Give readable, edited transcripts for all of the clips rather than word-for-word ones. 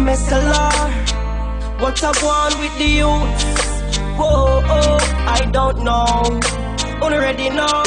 mess a lot. What I want with the youth? Whoa, oh, I don't know. Already know.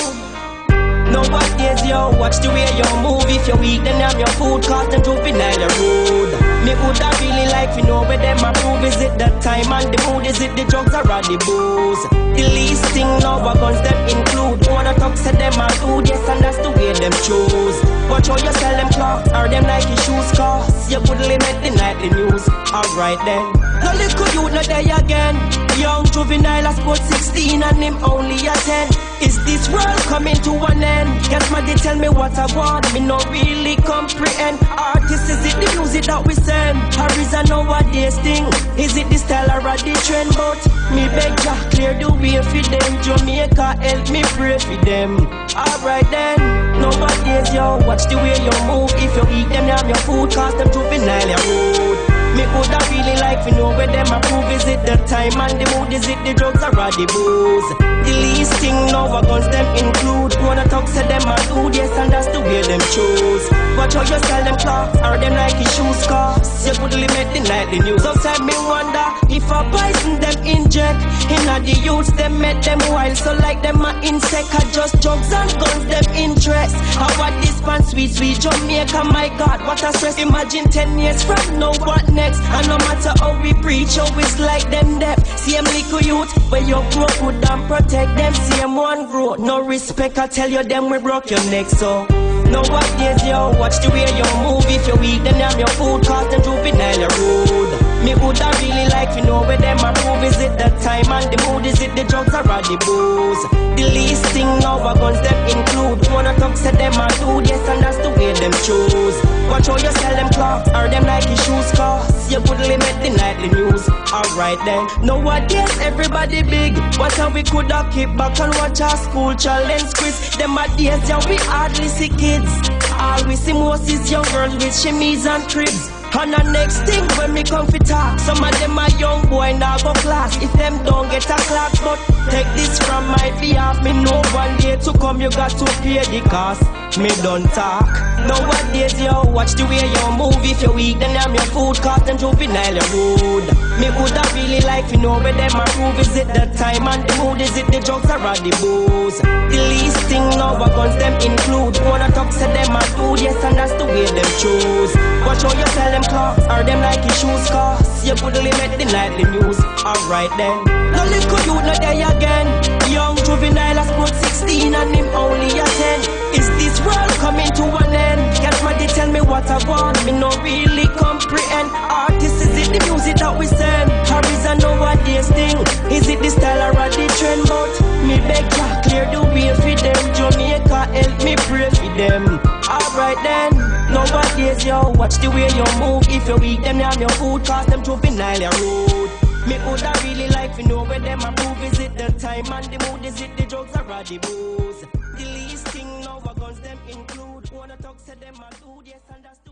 Nowadays, yo, watch the way you move. If you're weak, then I'm your food. Cause them juvenile are rude. Me woulda really like to know where them approve. Is it the time and the mood? Is it the drugs or the booze? The least thing now are guns them include. Wanna talk to them are food, yes, and that's the way them choose. Watch how you sell them clocks or them Nike shoes. Cause you could limit the nightly news. Alright then. No little you not there again. Young juvenile has scored 16 and him only a 10. Is this world coming to an end? Guess my they tell me what I want. Me no really comprehend. Artists, is it the music that we send? Or is it nowadays thing? Is it the style or the trend? But me beg ya, clear the way for them. Jamaica help me pray for them. Alright then. Nowadays yo, watch the way you move. If you eat them, I'm your food. Cause them juvenile are rude. Me woulda really like to know where them approve. Is it the time and the mood? Is it the drugs or the booze? The least thing now are guns them include. Wanna talk to them and do, yes, and that's the way them choose. Watch how you sell them clocks or them Nike shoes. Cause you could limit the nightly news. Sometimes me wonder if a poison them inject. Inna the youths them make them wild. So like them a insect or just drugs and guns them interest. How what this pan sweet sweet Jamaica, my God, what a stress. Imagine 10 years from now, what next? And no matter how we preach, always like them deaf. Same little youth, where you grow good and protect them. Same one grow, no respect, I tell you them we broke your neck. So nowadays yo, watch the way you move. If you weak, then I'm your food. Cause them juvenile are rude. Me woulda really like to know where them approve. Is it the time and the mood? Is it the drugs or the booze? The least thing now are guns them include. Wanna talk to them and do, yes, and that's the way them choose. Watch how you sell them clocks or them Nike shoes. Cause you could limit the nightly news. Alright then. Nowadays everybody big. What how we coulda keep back and watch our school challenge quiz. Them a days yeah we hardly see kids. All we see most is young girls with shimmies and cribs. And the next thing when me come fi talk, some of them are young boy now go class. If them don't get a class, but take this from my behalf. Me know one day to come you got to pay the cost. Me don't talk. Nowadays yo, watch the way you move. If you weak then I'm your food. Cause them juvenile are rude. Me woulda really like to know where them approve. Is it the time and the mood? Is it the drugs or the booze? The least thing now are guns them include. Wanna talk to them and do, yes, and that's the way them choose. Watch how you sell them clocks or them Nike shoes. Cause you could limit the nightly news. Alright then. No little you not there again. Young juvenile has scored 16 and him only a 10. Is this world coming to an end? Guess my they tell me what I want. Me no really comprehend. Artists, is it the music that we send? Or is it nowadays thing? Is it the style or the trend? But me beg ya, clear the way for them. Jamaica help me pray for them. Alright then. Nowadays yo, watch the way you move. If you weak them I'm your food. Cause them juvenile are rude. Me woulda really like to know where them approve. Is it the time and the mood? Is it the drugs or the booze? The least thing now are guns them include. Wanna talk to them and do, yes, and that's the